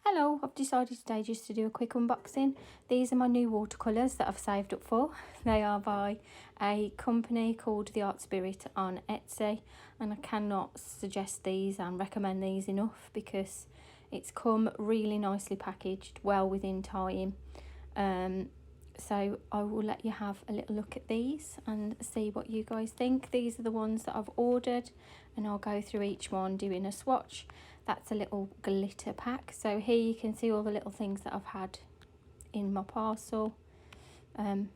Hello, I've decided today just to do a quick unboxing. These are my new watercolours that I've saved up for. They are by a company called The Art Spirit on Etsy, and I cannot suggest these and recommend these enough because it's come really nicely packaged, well within time. So I will let you have a little look at these and see what you guys think. These are the ones that I've ordered, and I'll go through each one doing a swatch. That's a little glitter pack. So here you can see all the little things that I've had in my parcel. My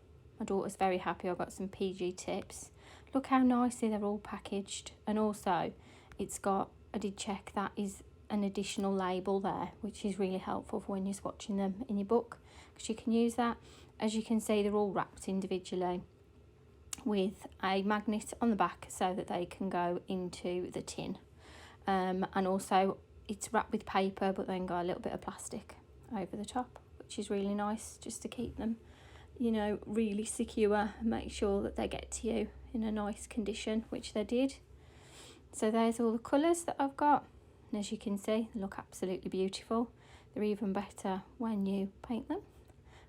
daughter's very happy. I've got some PG tips. Look how nicely they're all packaged, and also it's got, I did check, that is an additional label there, which is really helpful for when you're swatching them in your book, because you can use that. As you can see, they're all wrapped individually with a magnet on the back so that they can go into the tin, and also it's wrapped with paper but then got a little bit of plastic over the top, which is really nice, just to keep them, you know, really secure and make sure that they get to you in a nice condition, which they did. So there's all the colours that I've got, and as you can see, they look absolutely beautiful. They're even better when you paint them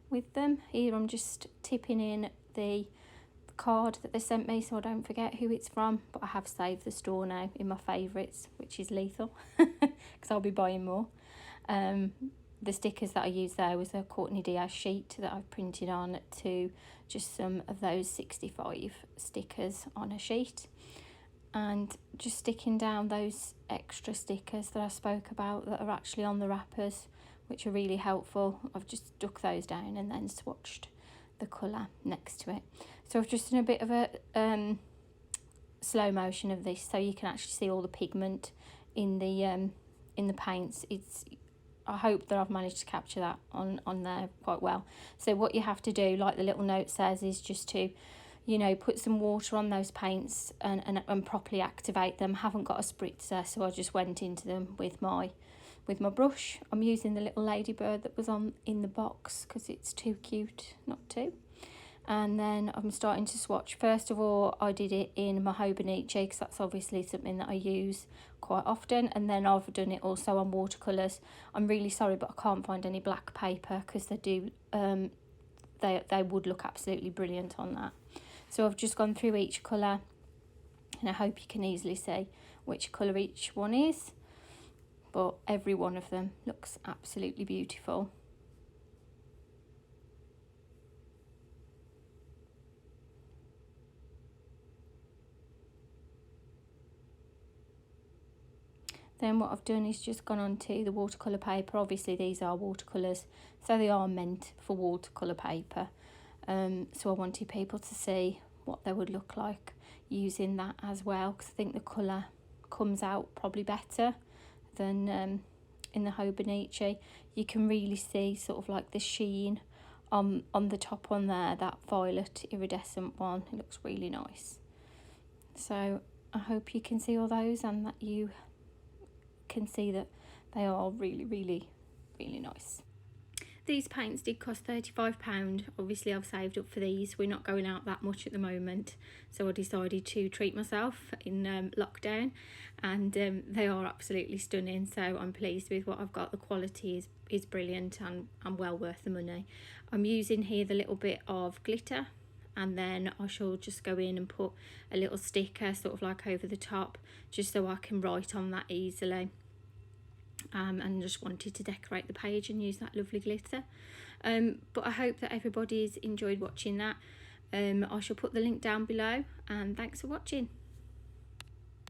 with them. Here I'm just tipping in the card that they sent me so I don't forget who it's from, but I have saved the store now in my favourites, which is Lethal, because I'll be buying more. The stickers that I used there was a Courtney Diaz sheet that I've printed on to just some of those 65 stickers on a sheet, and just sticking down those extra stickers that I spoke about that are actually on the wrappers, which are really helpful. I've just stuck those down and then swatched the colour next to it. So I've just done a bit of a slow motion of this so you can actually see all the pigment in the paints. I hope that I've managed to capture that on there quite well. So what you have to do, like the little note says, is just to, you know, put some water on those paints and properly activate them. Haven't got a spritzer, so I just went into them with my brush. I'm using the little ladybird that was in the box because it's too cute not to. And then I'm starting to swatch. First of all, I did it in Mahogany Bonici because that's obviously something that I use quite often, and then I've done it also on watercolours. I'm really sorry, but I can't find any black paper because they do they would look absolutely brilliant on that. So I've just gone through each colour, and I hope you can easily see which colour each one is, but every one of them looks absolutely beautiful. Then what I've done is just gone onto the watercolour paper. Obviously these are watercolours, so they are meant for watercolour paper. So I wanted people to see what they would look like using that as well, because I think the colour comes out probably better than in the Hobonichi. You can really see sort of like the sheen on the top one there, that violet iridescent one. It looks really nice. So I hope you can see all those and that you can see that they are really nice. These paints did cost £35. Obviously I've saved up for these. We're not going out that much at the moment, so I decided to treat myself in lockdown, and they are absolutely stunning, so I'm pleased with what I've got. The quality is brilliant and well worth the money. I'm using here the little bit of glitter, and then I shall just go in and put a little sticker sort of like over the top, just so I can write on that easily. And just wanted to decorate the page and use that lovely glitter. But I hope that everybody's enjoyed watching that. I shall put the link down below, and thanks for watching.